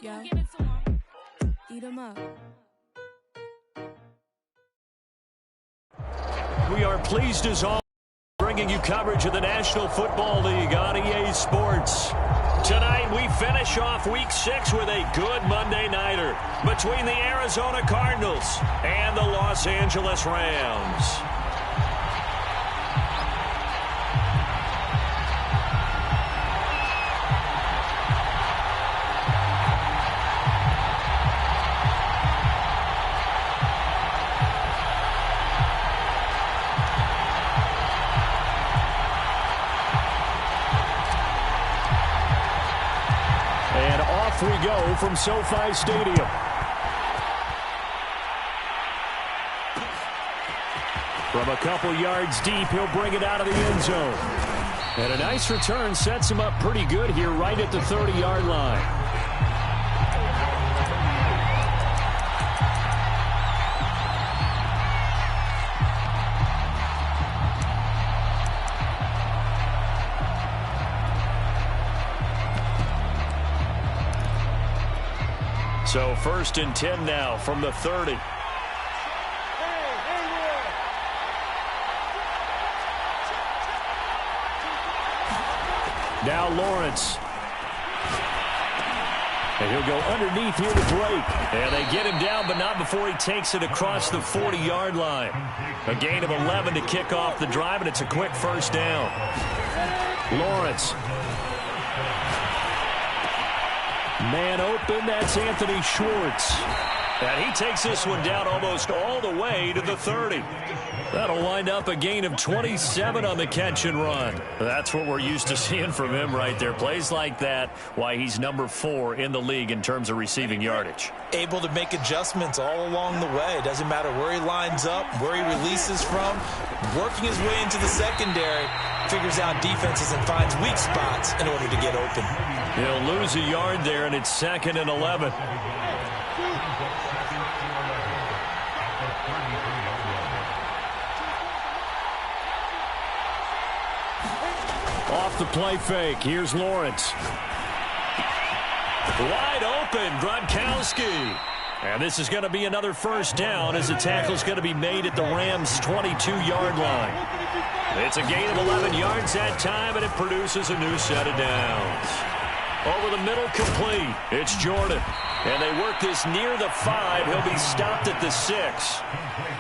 Yeah. Eat 'em up. We are pleased as always bringing you coverage of the National Football League on EA Sports. Tonight we finish off Week 6 with a good Monday nighter between the Arizona Cardinals and the Los Angeles Rams. We go from SoFi Stadium. From a couple yards deep, he'll bring it out of the end zone. And a nice return sets him up pretty good here right at the 30-yard line. So 1st and 10 now from the 30. Now Lawrence. And he'll go underneath here to break. And they get him down, but not before he takes it across the 40-yard line. A gain of 11 to kick off the drive, and it's a quick first down. Lawrence. Man open, that's Anthony Schwartz. And he takes this one down almost all the way to the 30. That'll wind up a gain of 27 on the catch and run. That's what we're used to seeing from him right there. Plays like that, why he's number 4 in the league in terms of receiving yardage. Able to make adjustments all along the way. Doesn't matter where he lines up, where he releases from. Working his way into the secondary, figures out defenses and finds weak spots in order to get open. He'll lose a yard there, and it's 2nd and 11. Off the play fake. Here's Lawrence. Wide open, Gronkowski. And this is going to be another first down as the tackle's going to be made at the Rams' 22-yard line. It's a gain of 11 yards that time, and it produces a new set of downs. Over the middle, complete. It's Jordan. And they work this near the 5. He'll be stopped at the 6.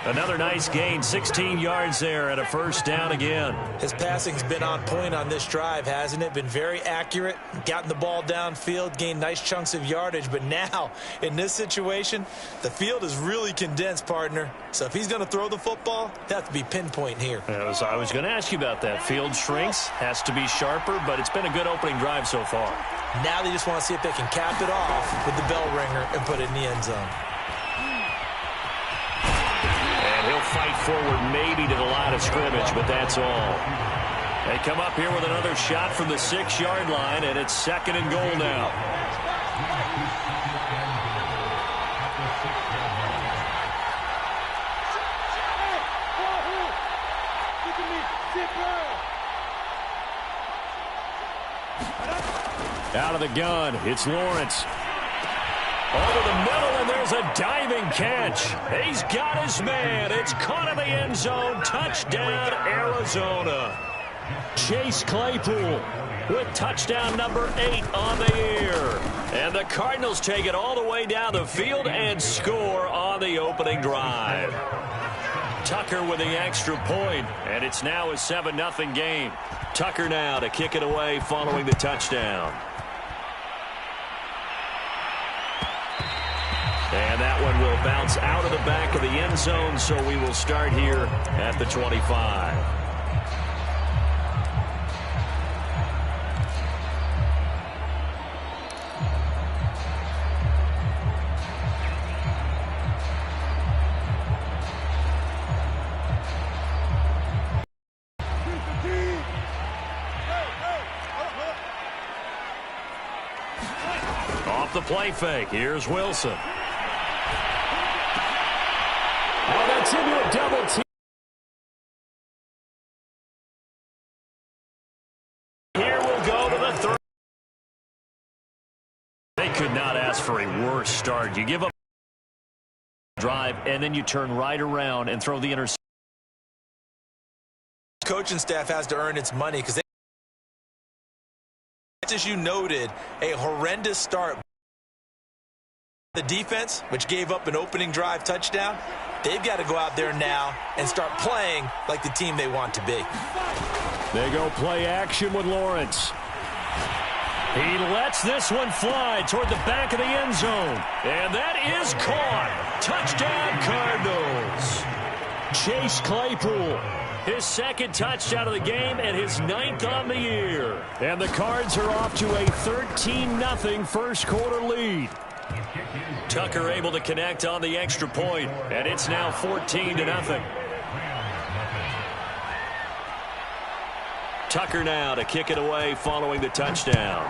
Another nice gain, 16 yards there, and a first down again. His passing's been on point on this drive, hasn't it? Been very accurate, gotten the ball downfield, gained nice chunks of yardage. But now, in this situation, the field is really condensed, partner. So if he's going to throw the football, it has to be pinpoint here. I was going to ask you about that. Field shrinks, has to be sharper, but it's been a good opening drive so far. Now they just want to see if they can cap it off with the bell ringer and put it in the end zone. And he'll fight forward maybe to the line of scrimmage, but that's all. They come up here with another shot from the 6-yard line, and it's 2nd and goal now. Out of the gun, it's Lawrence. Over the middle, and there's a diving catch. He's got his man. It's caught in the end zone. Touchdown, Arizona. Chase Claypool with touchdown number 8 on the year. And the Cardinals take it all the way down the field and score on the opening drive. Tucker with the extra point, and it's now a 7-0 game. Tucker now to kick it away following the touchdown. And that one will bounce out of the back of the end zone, so we will start here at the 25. Off the play fake, here's Wilson. Oh, that's into a double team. Here we'll go to the They could not ask for a worse start. You give up a drive, and then you turn right around and throw the interception. Coaching staff has to earn its money because, as you noted, a horrendous start. The defense, which gave up an opening drive touchdown, they've got to go out there now and start playing like the team they want to be. They go play action with Lawrence. He lets this one fly toward the back of the end zone. And that is caught. Touchdown, Cardinals. Chase Claypool, his second touchdown of the game and his 9th on the year. And the Cards are off to a 13-0 first quarter lead. Tucker able to connect on the extra point, and it's now 14-0. Tucker now to kick it away following the touchdown.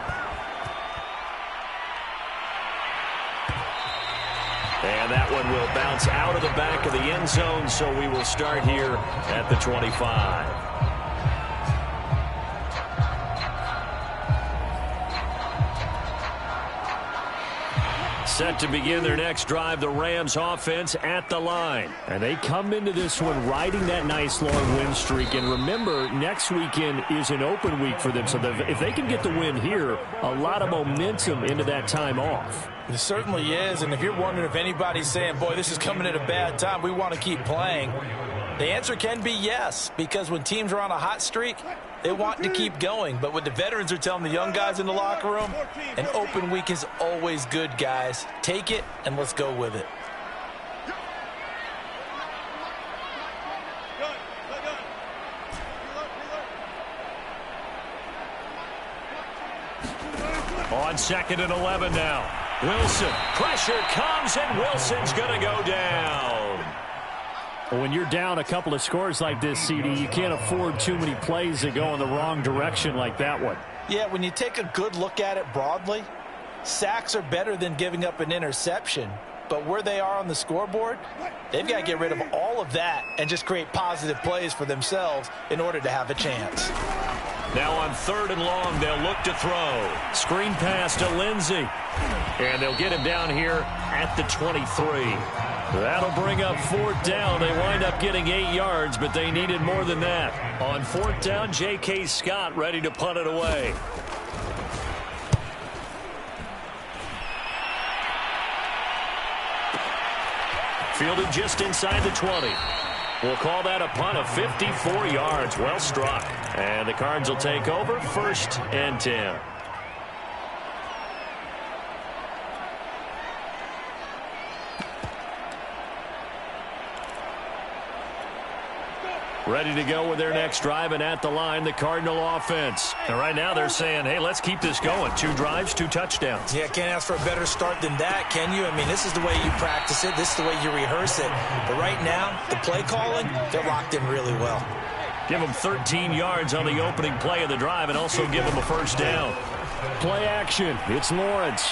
And that one will bounce out of the back of the end zone, so we will start here at the 25. Set to begin their next drive, the Rams offense at the line. And they come into this one riding that nice long win streak. And remember, next weekend is an open week for them. So if they can get the win here, a lot of momentum into that time off. It certainly is. And if you're wondering if anybody's saying, boy, this is coming at a bad time, we want to keep playing, the answer can be yes. Because when teams are on a hot streak, they want to keep going. But what the veterans are telling the young guys in the locker room, an open week is always good, guys. Take it and let's go with it. On 2nd and 11 now. Wilson, pressure comes, and Wilson's going to go down. When you're down a couple of scores like this, CD, you can't afford too many plays that go in the wrong direction like that one. Yeah, when you take a good look at it broadly, sacks are better than giving up an interception. But where they are on the scoreboard, they've got to get rid of all of that and just create positive plays for themselves in order to have a chance. Now on 3rd and long, they'll look to throw. Screen pass to Lindsey. And they'll get him down here at the 23. That'll bring up 4th down. They wind up getting 8 yards, but they needed more than that. On 4th down, J.K. Scott ready to punt it away. Fielded just inside the 20. We'll call that a punt of 54 yards. Well struck. And the Cards will take over 1st and 10. Ready to go with their next drive, and at the line, the Cardinal offense. And right now they're saying, hey, let's keep this going. 2 drives, 2 touchdowns. Yeah, can't ask for a better start than that, can you? I mean, this is the way you practice it. This is the way you rehearse it. But right now, the play calling, they're locked in really well. Give them 13 yards on the opening play of the drive and also give them a 1st down. Play action. It's Lawrence.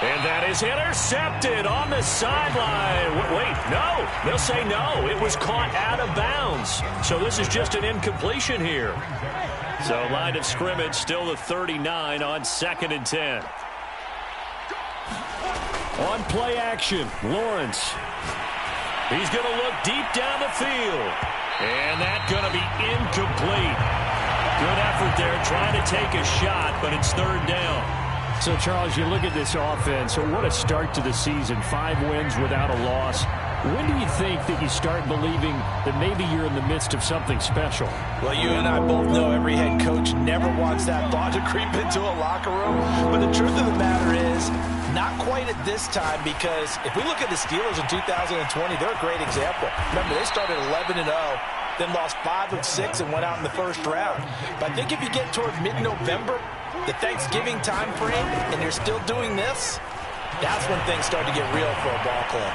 And that is intercepted on the sideline. Wait, no. They'll say no. It was caught out of bounds. So this is just an incompletion here. So line of scrimmage still the 39 on 2nd and 10. On play action, Lawrence. He's going to look deep down the field. And that's going to be incomplete. Good effort there trying to take a shot, but it's 3rd down. So, Charles, you look at this offense, what a start to the season. 5 wins without a loss. When do you think that you start believing that maybe you're in the midst of something special? Well, you and I both know every head coach never wants that thought to creep into a locker room. But the truth of the matter is, not quite at this time, because if we look at the Steelers in 2020, they're a great example. Remember, they started 11-0. Then lost 5 of 6 and went out in the 1st round. But I think if you get toward mid-November, the Thanksgiving time frame, and you're still doing this, that's when things start to get real for a ball club.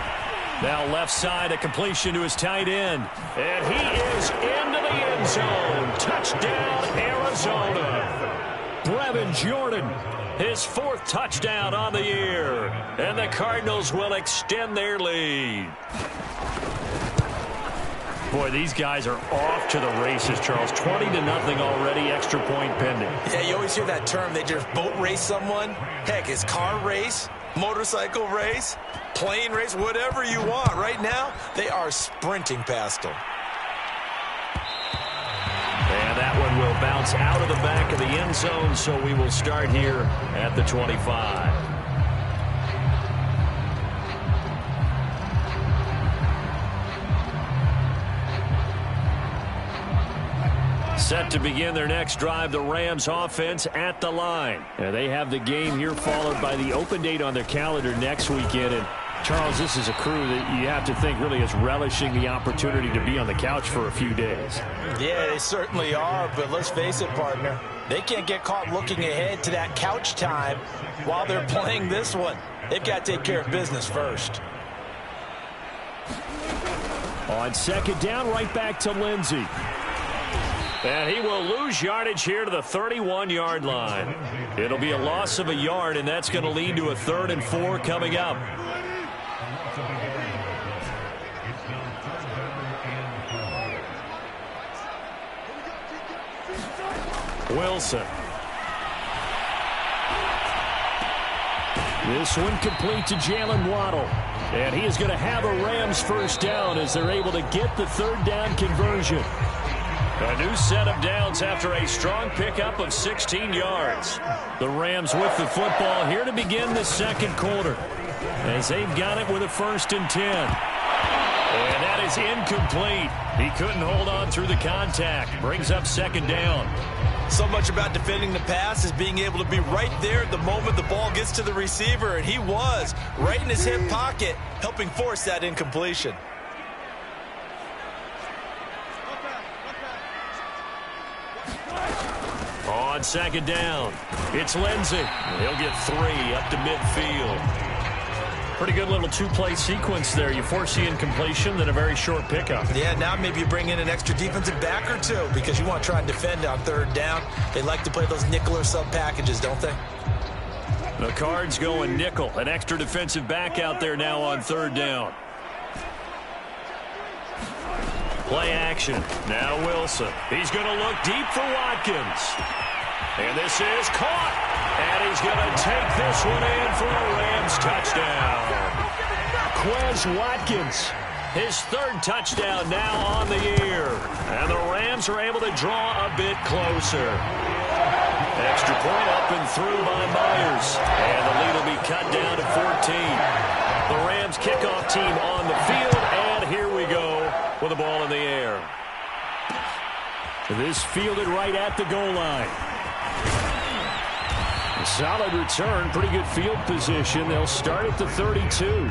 Now left side, a completion to his tight end. And he is into the end zone. Touchdown, Arizona. Brevin Jordan. His 4th touchdown on the year. And the Cardinals will extend their lead. Boy, these guys are off to the races, Charles. 20-0 already, extra point pending. Yeah, you always hear that term. They just boat race someone. Heck, it's car race, motorcycle race, plane race, whatever you want. Right now, they are sprinting past them. And that one will bounce out of the back of the end zone, so we will start here at the 25. Set to begin their next drive, the Rams offense at the line. And they have the game here followed by the open date on their calendar next weekend. And Charles, this is a crew that you have to think really is relishing the opportunity to be on the couch for a few days. Yeah, they certainly are, but let's face it, partner. They can't get caught looking ahead to that couch time while they're playing this one. They've got to take care of business first. On second down, right back to Lindsey. And he will lose yardage here to the 31-yard line. It'll be a loss of a yard, and that's going to lead to a 3rd and 4 coming up. Wilson. This one complete to Jalen Waddle. And he is going to have a Rams first down as they're able to get the 3rd down conversion. A new set of downs after a strong pickup of 16 yards. The Rams with the football here to begin the second quarter, as they've got it with a 1st and 10. And that is incomplete. He couldn't hold on through the contact. Brings up 2nd down. So much about defending the pass is being able to be right there at the moment the ball gets to the receiver, and he was right in his hip pocket, helping force that incompletion. On 2nd down, it's Lindsey. He'll get 3 up to midfield. Pretty good little 2-play sequence there. You force the incompletion, then a very short pickup. Yeah, now maybe you bring in an extra defensive back or two because you want to try and defend on 3rd down. They like to play those nickel or sub packages, don't they? The Cards going nickel. An extra defensive back out there now on 3rd down. Play action. Now Wilson. He's going to look deep for Watkins. And this is caught. And he's going to take this one in for a Rams touchdown. Quez Watkins, his 3rd touchdown now on the year. And the Rams are able to draw a bit closer. Extra point up and through by Myers. And the lead will be cut down to 14. The Rams kickoff team on the field. And here we go with the ball in the air. This fielded right at the goal line. A solid return, pretty good field position. They'll start at the 32.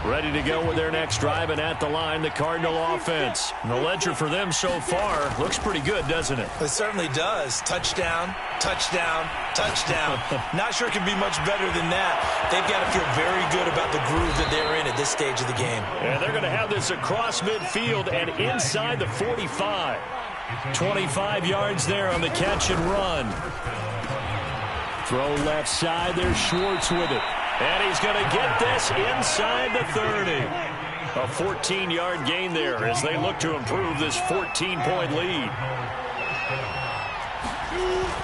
Ready to go with their next drive, and at the line, the Cardinal offense. And the ledger for them so far looks pretty good, doesn't it? It certainly does. Touchdown, touchdown, touchdown. Not sure it can be much better than that. They've got to feel very good about the groove that they're in at this stage of the game. And they're going to have this across midfield and inside the 45. 25 yards there on the catch and run. Throw left side, there's Schwartz with it. And he's going to get this inside the 30. A 14-yard gain there as they look to improve this 14-point lead.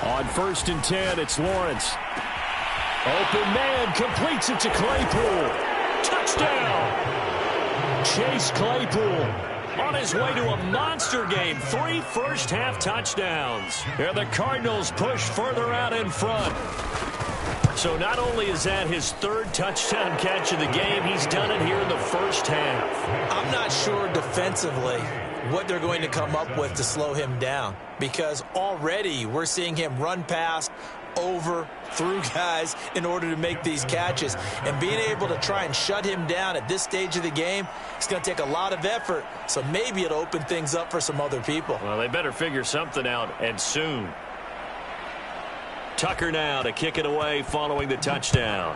On 1st and 10, it's Lawrence. Open man, completes it to Claypool. Touchdown! Chase Claypool on his way to a monster game. 3 first-half touchdowns. And the Cardinals push further out in front. So not only is that his 3rd touchdown catch of the game, he's done it here in the first half. I'm not sure defensively what they're going to come up with to slow him down, because already we're seeing him run past over, through guys in order to make these catches. And being able to try and shut him down at this stage of the game, it's going to take a lot of effort. So maybe it'll open things up for some other people. Well, they better figure something out, and soon. Tucker now to kick it away following the touchdown.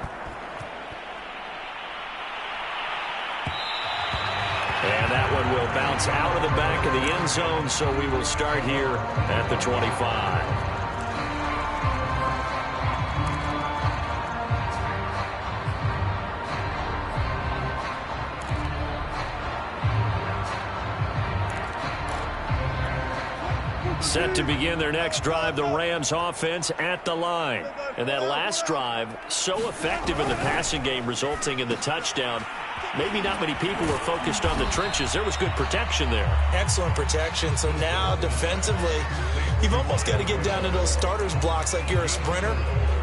And that one will bounce out of the back of the end zone, so we will start here at the 25. Set to begin their next drive, the Rams offense at the line. And that last drive, so effective in the passing game, resulting in the touchdown. Maybe not many people were focused on the trenches. There was good protection there. Excellent protection. So now defensively, you've almost got to get down to those starters blocks like you're a sprinter.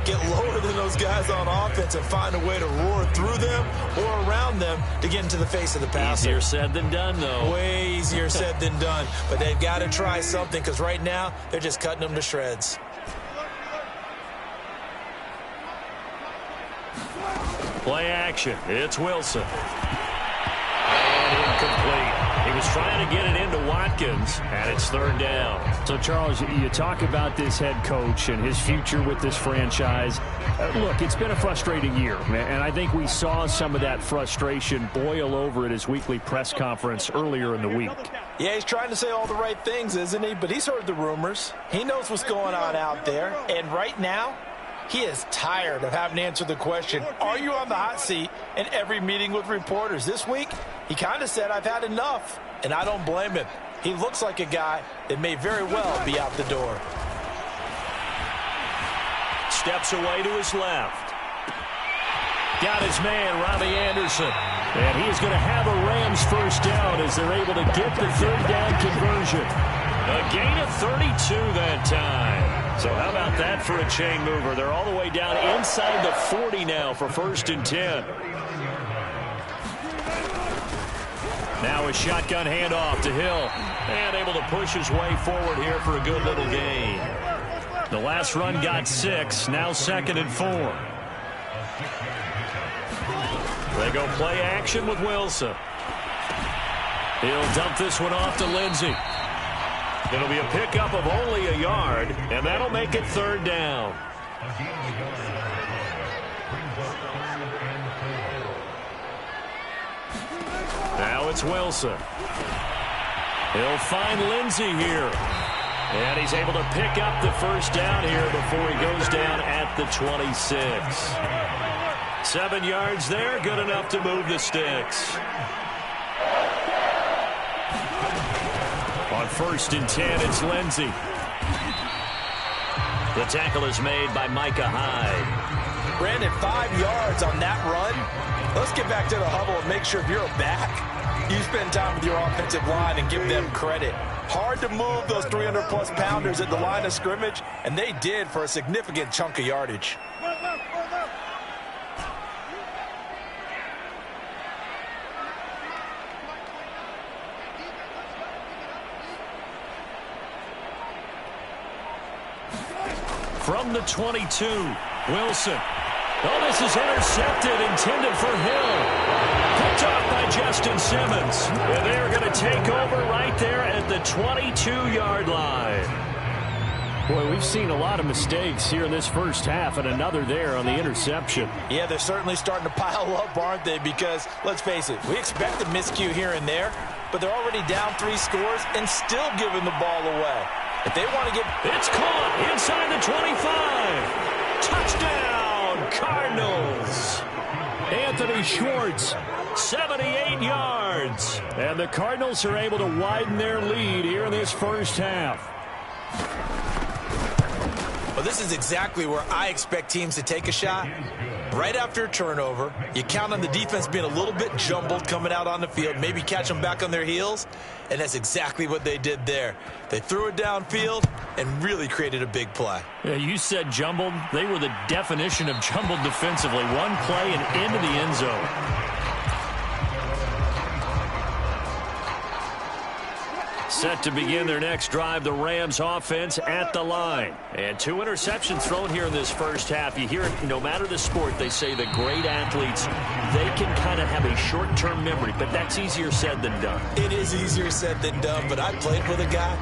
Get lower than those guys on offense and find a way to roar through them or around them to get into the face of the passer. Easier said than done, though. Way easier said than done. But they've got to try something because right now they're just cutting them to shreds. Play action. It's Wilson. And incomplete. He was trying to get it into Watkins, and it's third down. So, Charles, you talk about this head coach and his future with this franchise. Look, it's been a frustrating year, and I think we saw some of that frustration boil over at his weekly press conference earlier in the week. Yeah, he's trying to say all the right things, isn't he? But he's heard the rumors. He knows what's going on out there. And right now, he is tired of having to answer the question, are you on the hot seat, in every meeting with reporters. This week, he kind of said, I've had enough, and I don't blame him. He looks like a guy that may very well be out the door. Steps away to his left. Got his man, Robbie Anderson. And he is going to have a Rams first down as they're able to get the third down conversion. A gain of 32 that time. So how about that for a chain mover? They're all the way down inside the 40 now for 1st and 10. Now a shotgun handoff to Hill. And able to push his way forward here for a good little gain. The last run got 6. Now 2nd and 4. They go play action with Wilson. He'll dump this one off to Lindsey. It'll be a pickup of only a yard, and that'll make it third down. Now it's Wilson. He'll find Lindsey here. And he's able to pick up the first down here before he goes down at the 26. 7 yards there, good enough to move the sticks. On 1st and 10, it's Lindsey. The tackle is made by Micah Hyde. Brandon, 5 yards on that run. Let's get back to the huddle and make sure if you're a back, you spend time with your offensive line and give them credit. Hard to move those 300-plus pounders at the line of scrimmage, and they did for a significant chunk of yardage. From the 22, Wilson. Oh, this is intercepted, intended for Hill. Picked off by Justin Simmons. And they're going to take over right there at the 22-yard line. Boy, we've seen a lot of mistakes here in this first half, and another there on the interception. Yeah, they're certainly starting to pile up, aren't they? Because, let's face it, we expect a miscue here and there, but they're already down 3 scores and still giving the ball away. If they want to get... It's caught inside the 25. Touchdown, Cardinals. Anthony Schwartz, 78 yards. And the Cardinals are able to widen their lead here in this first half. Well, this is exactly where I expect teams to take a shot. Right after a turnover, you count on the defense being a little bit jumbled coming out on the field, maybe catch them back on their heels, and that's exactly what they did there. They threw it downfield and really created a big play. Yeah, you said jumbled. They were the definition of jumbled defensively. One play and into the end zone. Set to begin their next drive, the Rams offense at the line. And 2 interceptions thrown here in this first half. You hear it, no matter the sport, they say the great athletes, they can kind of have a short-term memory, but that's easier said than done. It is easier said than done, but I played with a guy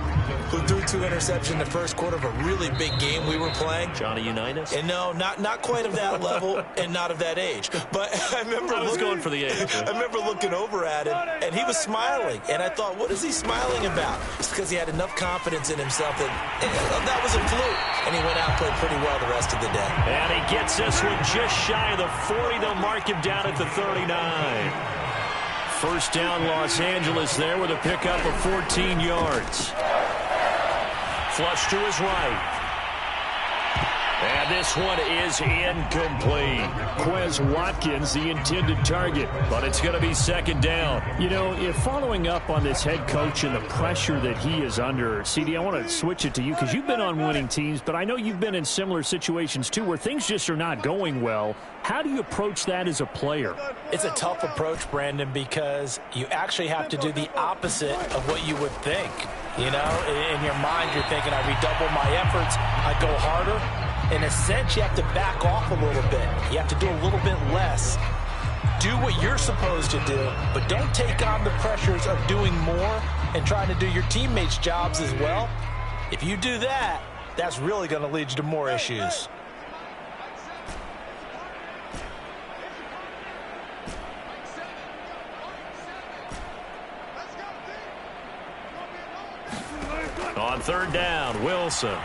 who threw 2 interceptions in the first quarter of a really big game we were playing. Johnny Unitas? And no, not quite of that level and not of that age. But I remember going for the age. I remember looking over at him, and he was smiling. And I thought, what is he smiling about? It's because he had enough confidence in himself that was a fluke. And he went out and played pretty well the rest of the day. And he gets this one just shy of the 40. They'll mark him down at the 39. First down, Los Angeles there with a pickup of 14 yards. Flush to his right. And this one is incomplete. Quez Watkins, the intended target. But it's going to be second down. You know, if following up on this head coach and the pressure that he is under, CD, I want to switch it to you because you've been on winning teams, but I know you've been in similar situations too where things just are not going well. How do you approach that as a player? It's a tough approach, Brandon, because you actually have to do the opposite of what you would think. You know, in your mind, you're thinking, I redouble my efforts, I go harder. In a sense, you have to back off a little bit. You have to do a little bit less. Do what you're supposed to do, but don't take on the pressures of doing more and trying to do your teammates' jobs as well. If you do that, that's really going to lead you to more issues. On third down, Wilson.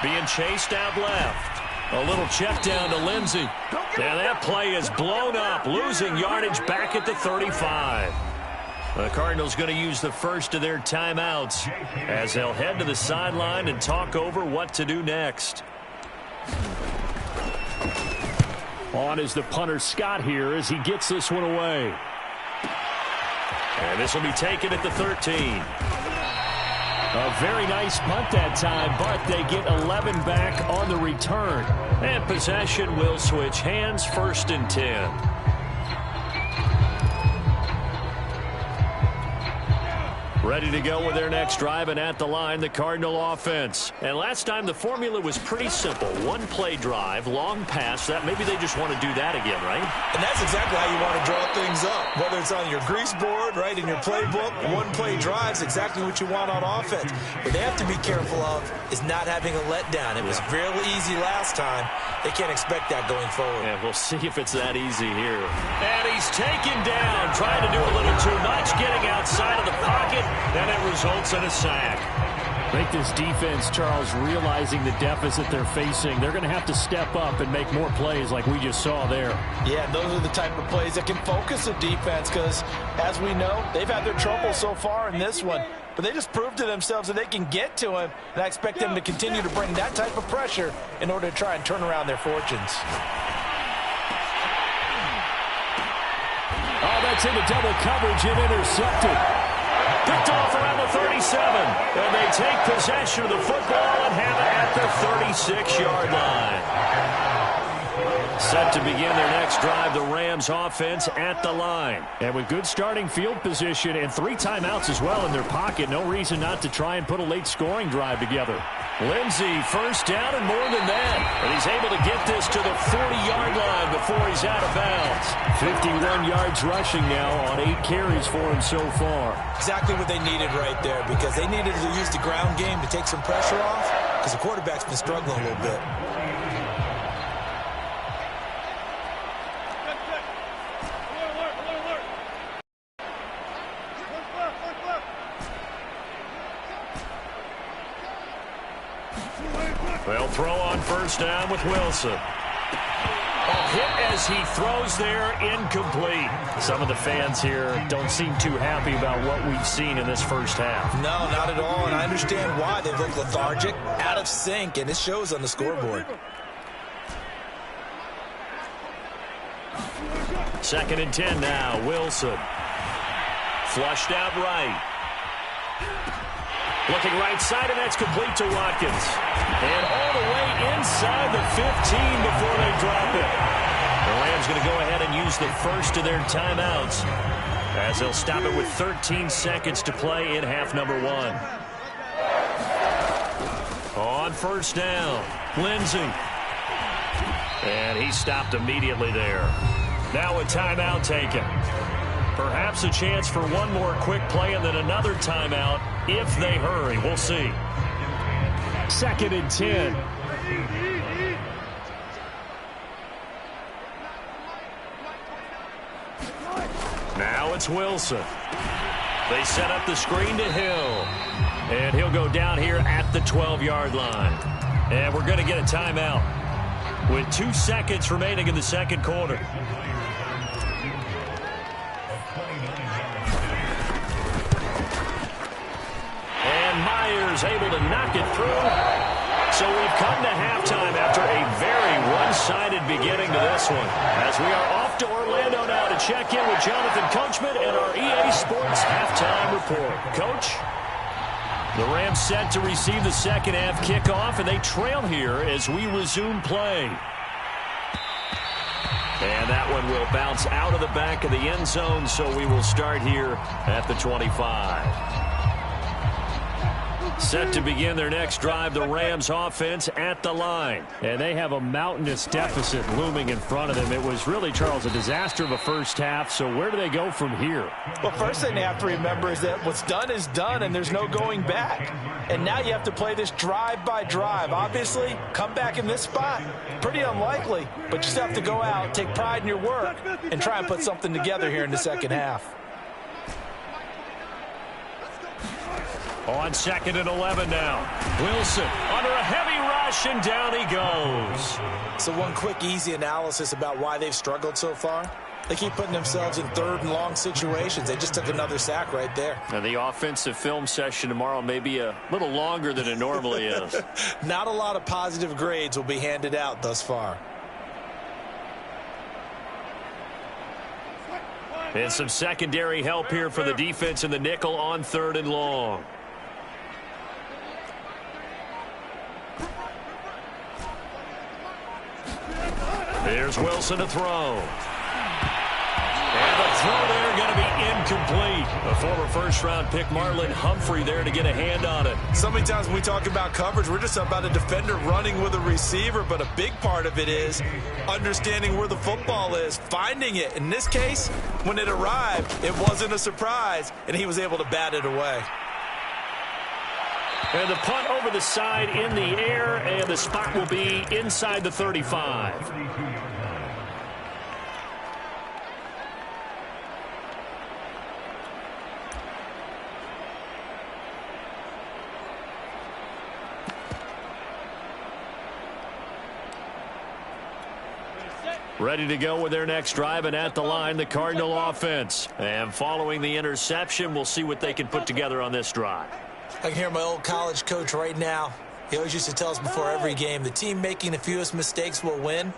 Being chased out left. A little check down to Lindsey. And that play is blown up, losing yardage back at the 35. The Cardinals going to use the first of their timeouts as they'll head to the sideline and talk over what to do next. On is the punter Scott here as he gets this one away. And this will be taken at the 13. A very nice punt that time, but they get 11 back on the return. And possession will switch hands, 1st and 10. Ready to go with their next drive, and at the line, the Cardinal offense. And last time, the formula was pretty simple. 1-play drive, long pass. That maybe they just want to do that again, right? And that's exactly how you want to draw things up. Whether it's on your grease board, right, in your playbook, 1-play drives, exactly what you want on offense. What they have to be careful of is not having a letdown. It was really easy last time. They can't expect that going forward. And we'll see if it's that easy here. And he's taken down, trying to do a little too much, getting outside of the pocket, and it results in a sack. I think this defense, Charles, realizing the deficit they're facing, they're going to have to step up and make more plays like we just saw there. Yeah, those are the type of plays that can focus a defense because, as we know, they've had their trouble so far in this one. But they just proved to themselves that they can get to him, and I expect them to continue to bring that type of pressure in order to try and turn around their fortunes. Oh, that's into double coverage and intercepted. Picked off around the 37, and they take possession of the football and have it at the 36-yard line. Set to begin their next drive, the Rams offense at the line. And with good starting field position and 3 timeouts as well in their pocket, no reason not to try and put a late scoring drive together. Lindsey, first down and more than that. And he's able to get this to the 40-yard line before he's out of bounds. 51 yards rushing now on 8 carries for him so far. Exactly what they needed right there because they needed to use the ground game to take some pressure off because the quarterback's been struggling a little bit. They'll throw on first down with Wilson. A hit as he throws there, incomplete. Some of the fans here don't seem too happy about what we've seen in this first half. No, not at all, and I understand why. They look lethargic, out of sync, and it shows on the scoreboard. 2nd and 10 now, Wilson. Flushed out right. Looking right side, and that's complete to Watkins. And all the way inside the 15 before they drop it. The Rams going to go ahead and use the first of their timeouts as they'll stop it with 13 seconds to play in half number 1. On first down, Lindsey. And he stopped immediately there. Now a timeout taken. Perhaps a chance for one more quick play and then another timeout if they hurry. We'll see. 2nd and 10. Now it's Wilson. They set up the screen to Hill. And he'll go down here at the 12-yard line. And we're going to get a timeout with 2 seconds remaining in the second quarter. And Myers able to knock it through. So we've come to halftime after a very one-sided beginning to this one. As we are off to Orlando now to check in with Jonathan Coachman and our EA Sports halftime report. Coach? The Rams set to receive the second half kickoff, and they trail here as we resume play. And that one will bounce out of the back of the end zone, so we will start here at the 25. Set to begin their next drive, the Rams offense at the line. And they have a mountainous deficit looming in front of them. It was really, Charles, a disaster of a first half. So where do they go from here? Well, first thing they have to remember is that what's done is done, and there's no going back. And now you have to play this drive by drive. Obviously, come back in this spot, pretty unlikely. But you still have to go out, take pride in your work, and try and put something together here in the second half. On 2nd and 11 now. Wilson under a heavy rush, and down he goes. So one quick, easy analysis about why they've struggled so far. They keep putting themselves in 3rd and long situations. They just took another sack right there. Now the offensive film session tomorrow may be a little longer than it normally is. Not a lot of positive grades will be handed out thus far. And some secondary help here for the defense in the nickel on 3rd and long. Here's Wilson to throw. And the throw there going to be incomplete. A former first-round pick, Marlon Humphrey, there to get a hand on it. So many times when we talk about coverage, we're just about a defender running with a receiver, but a big part of it is understanding where the football is, finding it. In this case, when it arrived, it wasn't a surprise, and he was able to bat it away. And the punt over the side in the air, and the spot will be inside the 35. Ready to go with their next drive, and at the line, the Cardinal offense. And following the interception, we'll see what they can put together on this drive. I can hear my old college coach right now. He always used to tell us before every game, the team making the fewest mistakes will win.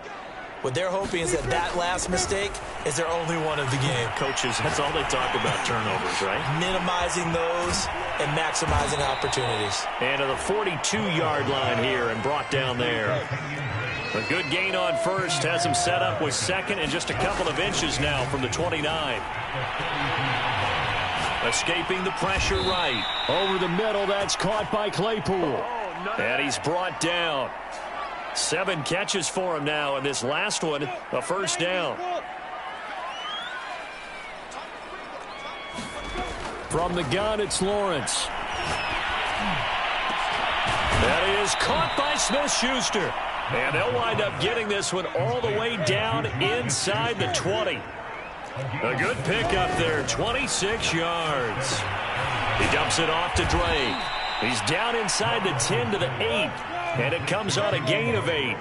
What they're hoping is that that last mistake is their only one of the game. Coaches, that's all they talk about, turnovers, right? Minimizing those and maximizing opportunities. And to the 42-yard line here and brought down there. A good gain on first, has him set up with 2nd and just a couple of inches now from the 29. Escaping the pressure right. Over the middle, that's caught by Claypool. And he's brought down. 7 catches for him now, and this last one, a first down. From the gun, it's Lawrence. That is caught by Smith-Schuster. And they'll wind up getting this one all the way down inside the 20. A good pickup there, 26 yards. He dumps it off to Drake. He's down inside the 10 to the 8. And it comes on a gain of 8.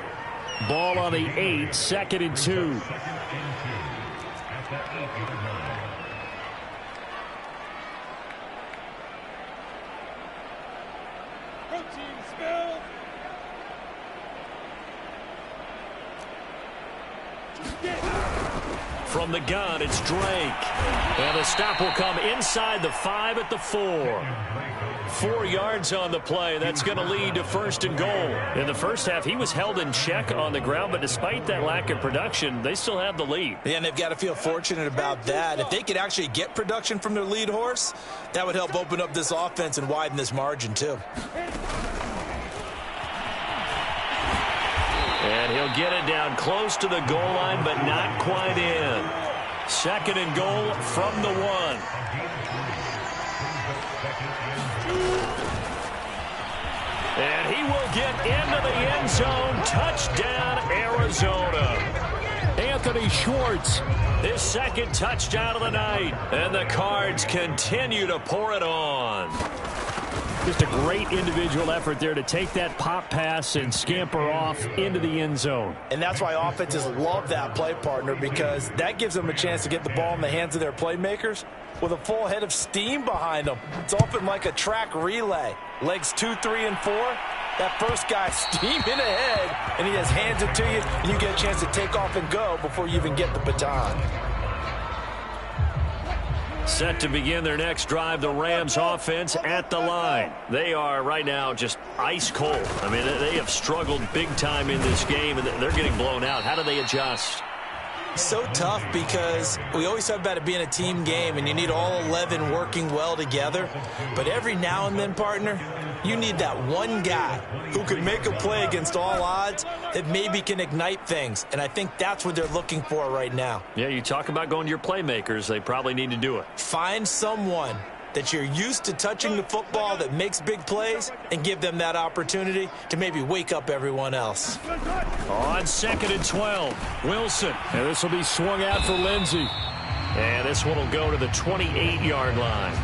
Ball on the 8, 2nd and 2. From the gun, it's Drake. And the stop will come inside the 5 at the 4. 4 yards on the play. That's going to lead to 1st and goal. In the first half, he was held in check on the ground, but despite that lack of production, they still have the lead. Yeah, and they've got to feel fortunate about that. If they could actually get production from their lead horse, that would help open up this offense and widen this margin too. And he'll get it down close to the goal line, but not quite in. 2nd and goal from the 1. And he will get into the end zone. Touchdown, Arizona. Anthony Schwartz, his 2nd touchdown of the night. And the Cards continue to pour it on. Just a great individual effort there to take that pop pass and scamper off into the end zone. And that's why offenses love that play, partner, because that gives them a chance to get the ball in the hands of their playmakers with a full head of steam behind them. It's often like a track relay. Legs 2, 3, and 4. That first guy steaming ahead, and he just hands it to you, and you get a chance to take off and go before you even get the baton. Set to begin their next drive, the Rams offense at the line. They are right now just ice cold. I mean, they have struggled big time in this game, and they're getting blown out. How do they adjust? So tough because we always talk about it being a team game and you need all 11 working well together. But every now and then, partner, you need that one guy who can make a play against all odds that maybe can ignite things. And I think that's what they're looking for right now. Yeah, you talk about going to your playmakers. They probably need to do it. Find someone that you're used to touching the football that makes big plays and give them that opportunity to maybe wake up everyone else. On 2nd and 12, Wilson. And this will be swung out for Lindsey. And this one will go to the 28-yard line.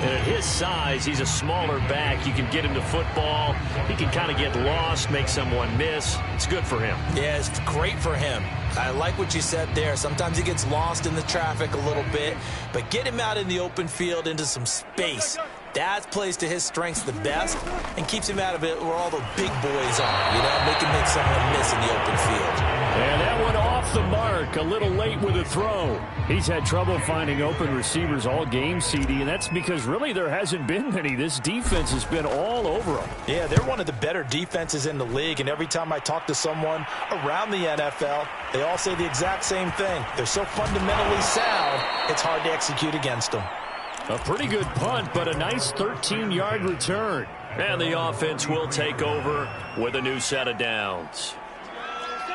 And at his size, he's a smaller back. You can get him to football. He can kind of get lost, make someone miss. It's good for him. Yeah, it's great for him. I like what you said there. Sometimes he gets lost in the traffic a little bit, but get him out in the open field into some space. That plays to his strengths the best and keeps him out of it where all the big boys are, you know, make someone miss in the open field. And that one off the mark, a little late with a throw. He's had trouble finding open receivers all game, CD, and that's because really there hasn't been many. This defense has been all over them. Yeah, they're one of the better defenses in the league, and every time I talk to someone around the NFL, they all say the exact same thing. They're so fundamentally sound, it's hard to execute against them. A pretty good punt, but a nice 13-yard return. And the offense will take over with a new set of downs.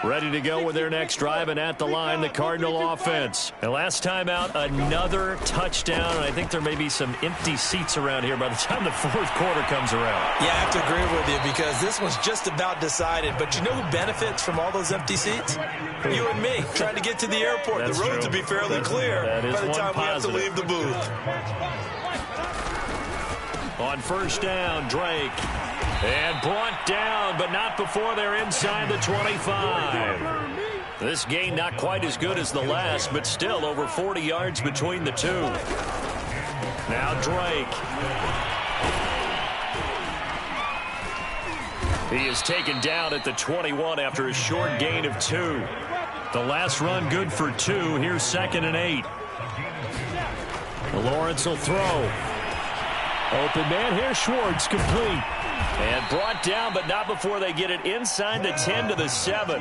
Ready to go with their next drive, and at the line, the Cardinal offense. And last time out, another touchdown. And I think there may be some empty seats around here by the time the 4th quarter comes around. Yeah, I have to agree with you because this one's just about decided. But you know who benefits from all those empty seats? You and me, trying to get to the airport. That's the roads true. will be fairly clear by the time we have to leave the booth. On 1st down, Drake. And brought down, but not before they're inside the 25. This gain not quite as good as the last, but still over 40 yards between the two. Now Drake. He is taken down at the 21 after a short gain of 2. The last run good for 2. Here's 2nd and 8. Lawrence will throw. Open man here, Schwartz, complete. And brought down, but not before they get it inside the 10 to the 7.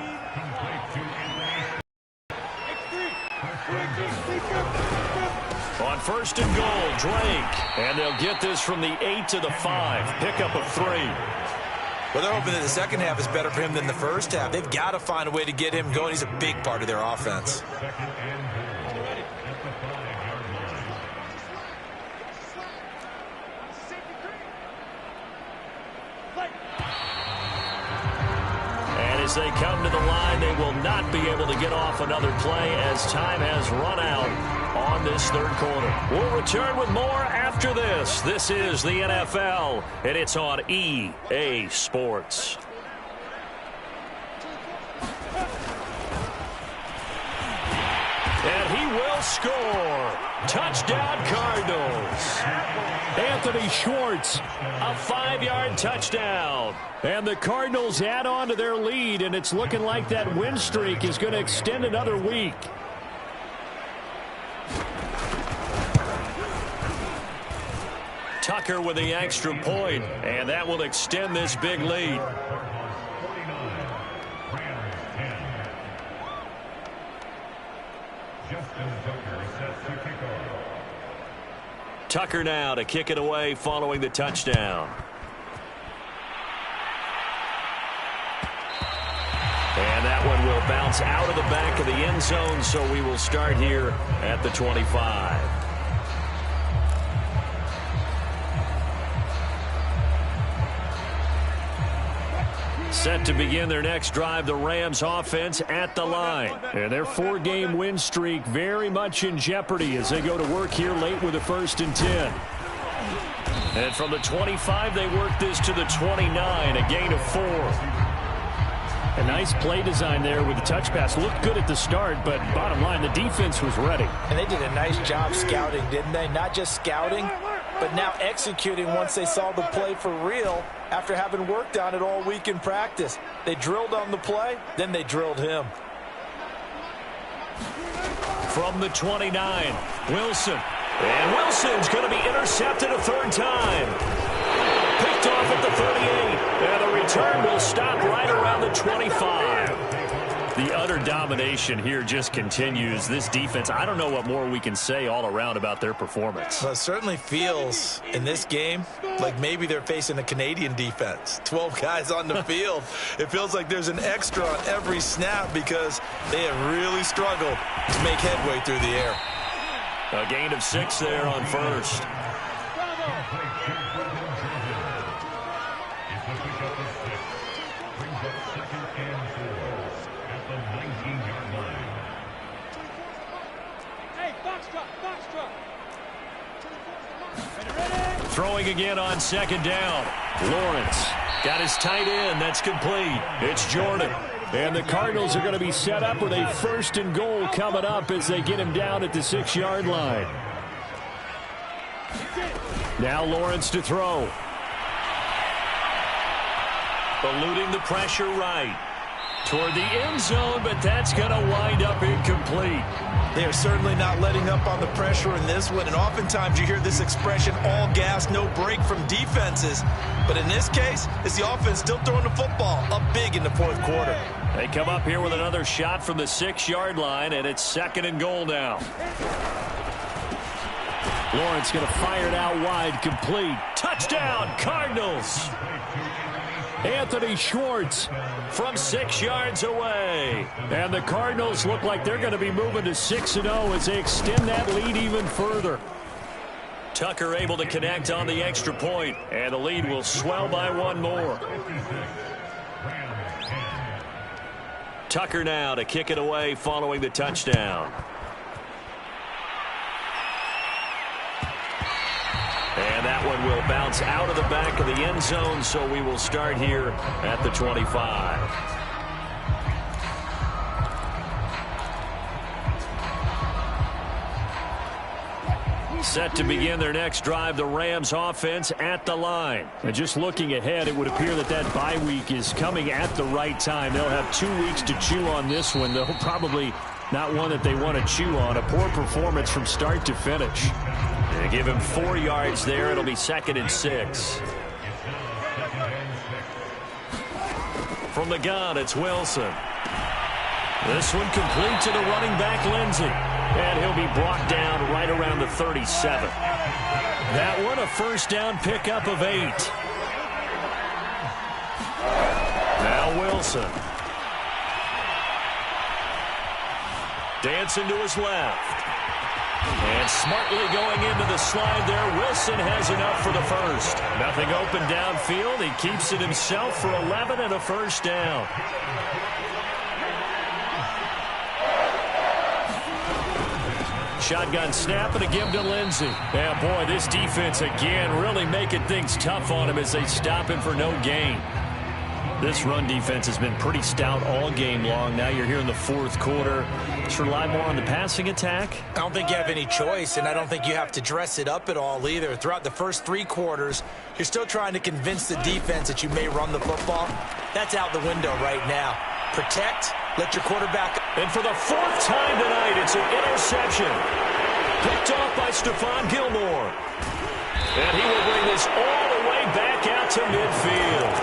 On 1st and goal, Drake. And they'll get this from the 8 to the 5. Pickup of 3. Well, they're hoping that the second half is better for him than the first half. They've got to find a way to get him going. He's a big part of their offense. As they come to the line, they will not be able to get off another play as time has run out on this 3rd quarter. We'll return with more after this. This is the NFL, and it's on EA Sports. And he will score. Touchdown, Cardinals. Anthony Schwartz. A 5-yard touchdown. And the Cardinals add on to their lead, and it's looking like that win streak is going to extend another week. Tucked Tucker with the extra point, and that will extend this big lead. Tucker now to kick it away following the touchdown. And that one will bounce out of the back of the end zone, so we will start here at the 25. Set to begin their next drive, the Rams offense at the line. And their 4-game win streak very much in jeopardy as they go to work here late with a 1st and 10. And from the 25, they work this to the 29, a gain of 4. A nice play design there with the touch pass. Looked good at the start, but bottom line, the defense was ready. And they did a nice job scouting, didn't they? Not just scouting, but now executing once they saw the play for real after having worked on it all week in practice. They drilled on the play, then they drilled him. From the 29, Wilson. And Wilson's going to be intercepted a 3rd time. Picked off at the 38. And the return will stop right around the 25. The utter domination here just continues. This defense, I don't know what more we can say all around about their performance. Well, it certainly feels in this game like maybe they're facing a Canadian defense. 12 guys on the field. It feels like there's an extra on every snap because they have really struggled to make headway through the air. A gain of 6 there on 1st. Throwing again on 2nd down. Lawrence got his tight end. That's complete. It's Jordan. And the Cardinals are going to be set up with a 1st and goal coming up as they get him down at the 6-yard line. Now Lawrence to throw. Eluding the pressure right. Toward the end zone, but that's going to wind up incomplete. They are certainly not letting up on the pressure in this one, and oftentimes you hear this expression, all gas, no break from defenses. But in this case, it's the offense still throwing the football up big in the 4th quarter. They come up here with another shot from the 6-yard line, and it's 2nd and goal now. Lawrence going to fire it out wide, complete. Touchdown, Cardinals! Anthony Schwartz from 6 yards away. And the Cardinals look like they're going to be moving to 6-0 as they extend that lead even further. Tucker able to connect on the extra point, and the lead will swell by 1 more. Tucker now to kick it away following the touchdown. And that one will bounce out of the back of the end zone, so we will start here at the 25. Set to begin their next drive, the Rams offense at the line. And just looking ahead, it would appear that that bye week is coming at the right time. They'll have 2 weeks to chew on this one, though probably not one that they want to chew on. A poor performance from start to finish. They give him 4 yards there. It'll be 2nd and 6. From the gun, it's Wilson. This one complete to the running back, Lindsey. And he'll be brought down right around the 37. That one a 1st down pickup of 8. Now Wilson. Dancing to his left. And smartly going into the slide there. Wilson has enough for the 1st. Nothing open downfield. He keeps it himself for 11 and a 1st down. Shotgun snap and a give to Lindsey. Yeah, boy, this defense again really making things tough on him as they stop him for no gain. This run defense has been pretty stout all game long. Now you're here in the 4th quarter. Just rely more on the passing attack. I don't think you have any choice, and I don't think you have to dress it up at all either. Throughout the first 3 quarters, you're still trying to convince the defense that you may run the football. That's out the window right now. Protect, let your quarterback. And for the 4th time tonight, it's an interception. Picked off by Stephon Gilmore. And he will bring this all the way back out to midfield.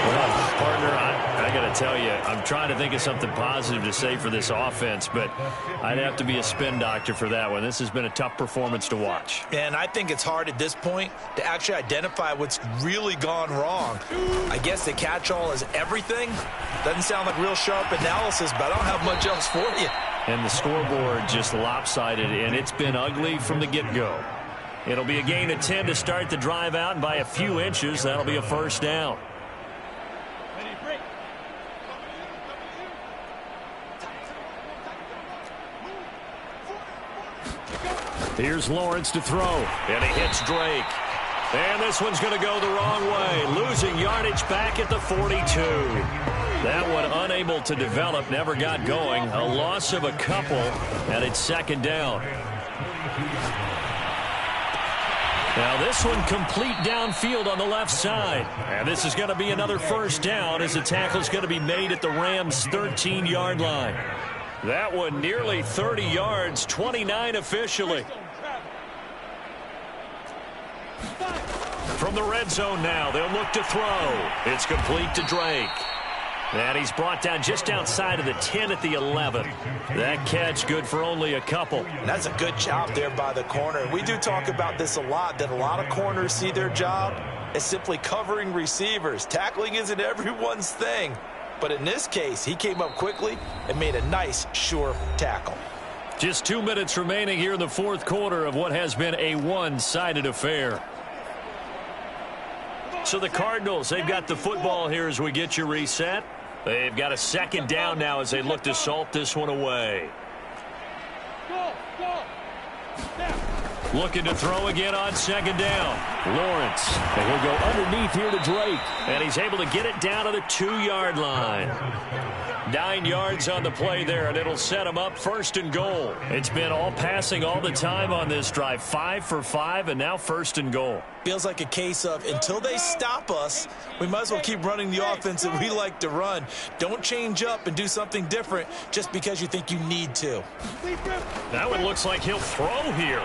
Well, partner, I got to tell you, I'm trying to think of something positive to say for this offense, but I'd have to be a spin doctor for that one. This has been a tough performance to watch. And I think it's hard at this point to actually identify what's really gone wrong. I guess the catch-all is everything. Doesn't sound like real sharp analysis, but I don't have much else for you. And the scoreboard just lopsided, and it's been ugly from the get-go. It'll be a gain of 10 to start the drive out, and by a few inches, that'll be a first down. Here's Lawrence to throw, and he hits Drake. And this one's going to go the wrong way, losing yardage back at the 42. That one unable to develop, never got going. A loss of a couple, and it's second down. Now this one complete downfield on the left side. And this is going to be another first down as the tackle's going to be made at the Rams' 13-yard line. That one nearly 30 yards, 29 officially. From the red zone now, they'll look to throw. It's complete to Drake. And he's brought down just outside of the 10 at the 11. That catch good for only a couple. And that's a good job there by the corner. We do talk about this a lot, that a lot of corners see their job as simply covering receivers. Tackling isn't everyone's thing. But in this case, he came up quickly and made a nice, sure tackle. Just 2 minutes remaining here in the fourth quarter of what has been a one-sided affair. So the Cardinals, they've got the football here as we get you reset. They've got a second down now as they look to salt this one away. Looking to throw again on second down. Lawrence, and he'll go underneath here to Drake. And he's able to get it down to the 2-yard line. 9 yards on the play there, and it'll set him up first and goal. It's been all passing all the time on this drive. 5 for 5, and now first and goal. Feels like a case of until they stop us, we might as well keep running the offense that we like to run. Don't change up and do something different just because you think you need to. That one looks like he'll throw here.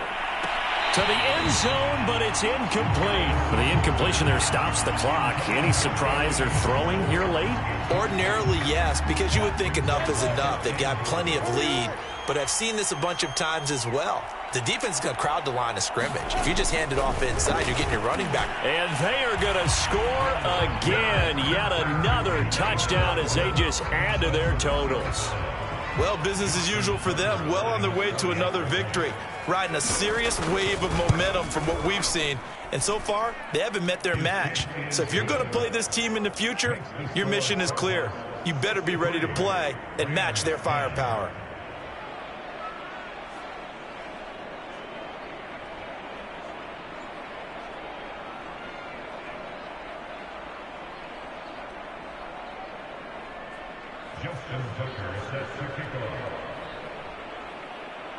To the end zone, but it's incomplete. The incompletion there stops the clock. Any surprise they're throwing here late? Ordinarily, yes, because you would think enough is enough. They've got plenty of lead, but I've seen this a bunch of times as well. The defense is going to crowd the line of scrimmage. If you just hand it off inside, you're getting your running back. And they are going to score again. Yet another touchdown as they just add to their totals. Well, business as usual for them. Well on their way to another victory. Riding a serious wave of momentum from what we've seen. And so far, they haven't met their match. So if you're going to play this team in the future, your mission is clear. You better be ready to play and match their firepower.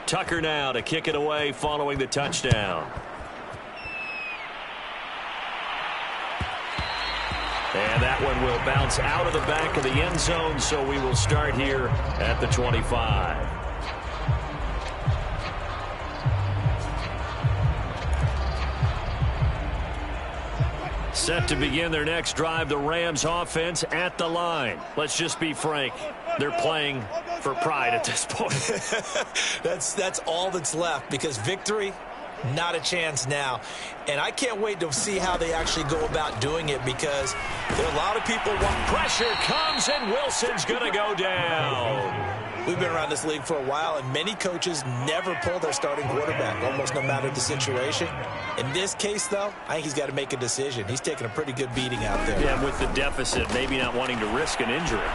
Tucker now to kick it away following the touchdown. And that one will bounce out of the back of the end zone, so we will start here at the 25. Set to begin their next drive, the Rams offense at the line. Let's just be frank. They're playing for pride at this point. That's all that's left, because victory, not a chance now. And I can't wait to see how they actually go about doing it, because there are a lot of people want pressure comes, and Wilson's going to go down. We've been around this league for a while, and many coaches never pull their starting quarterback, almost no matter the situation. In this case, though, I think he's got to make a decision. He's taking a pretty good beating out there. Yeah, with the deficit, maybe not wanting to risk an injury.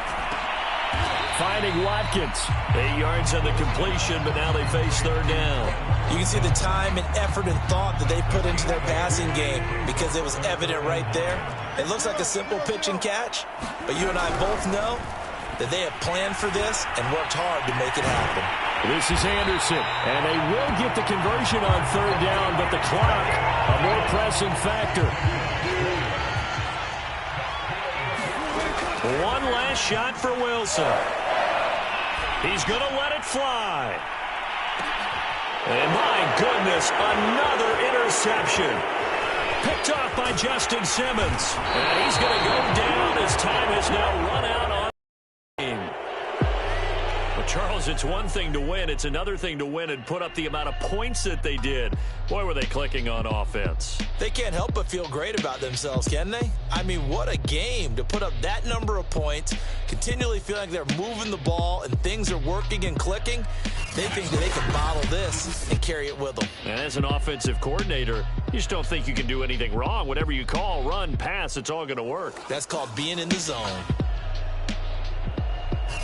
Finding Watkins. 8 yards on the completion, but now they face third down. You can see the time and effort and thought that they put into their passing game, because it was evident right there. It looks like a simple pitch and catch, but you and I both know that they have planned for this and worked hard to make it happen. This is Anderson, and they will get the conversion on third down, but the clock, a more pressing factor. One last shot for Wilson. He's going to let it fly. And my goodness, another interception. Picked off by Justin Simmons. And he's going to go down as time has now run out on the game. Well, Charles, it's one thing to win. It's another thing to win and put up the amount of points that they did. Boy, were they clicking on offense. They can't help but feel great about themselves, can they? I mean, what a game to put up that number of points, continually feeling like they're moving the ball and things are working and clicking. They think that they can bottle this and carry it with them. And as an offensive coordinator, you just don't think you can do anything wrong. Whatever you call, run, pass, it's all going to work. That's called being in the zone.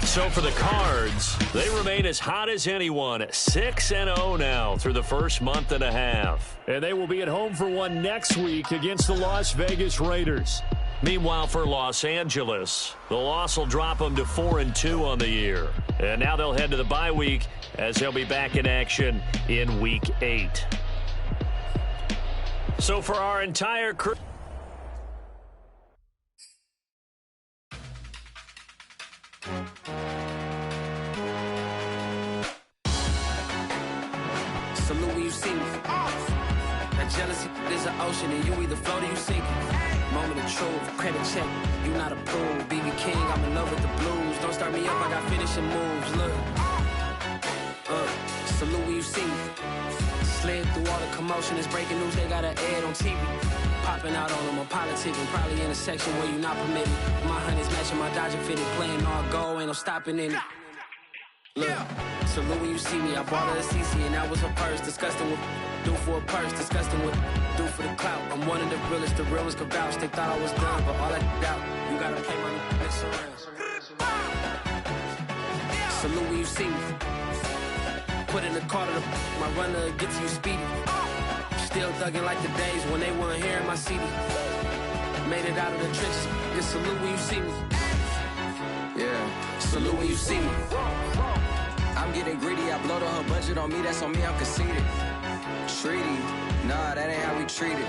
So for the Cards, they remain as hot as anyone, 6-0 now through the first month and a half. And they will be at home for one next week against the Las Vegas Raiders. Meanwhile, for Los Angeles, the loss will drop them to 4-2 on the year. And now they'll head to the bye week as they'll be back in action in Week 8. So for our entire crew... Salute when you see me. That jealousy is an ocean, and you either float or you sink it. Moment of truth, credit check, you not approved. BB King, I'm in love with the blues. Don't start me up, I got finishing moves. Look, salute when you see me. Slid through all the commotion, it's breaking news, they got an ad on TV. Popping out on them, I'm politicking, probably in a section where you not permitted. My honey's matching my Dodger fitted, playing all goal, ain't no stopping in it. Look, salute when you see me, I bought her a CC and that was her purse. Disgusting with do for a purse, disgusting with do for the clout. I'm one of the realest, the realest could vouch. They thought I was done, but all I doubt, you gotta play my next around. Salute when you see me. Put in the car to my runner gets you speedy. Still thugging like the days when they weren't here in my CD. Made it out of the trenches. Just salute when you see me. Yeah, salute when you see me. I'm getting greedy, I blowed on her budget on me, that's on me, I'm conceited. Treaty, nah, that ain't how we treat it.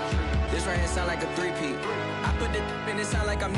This right here sound like a three-peat. I put the in it sound like I'm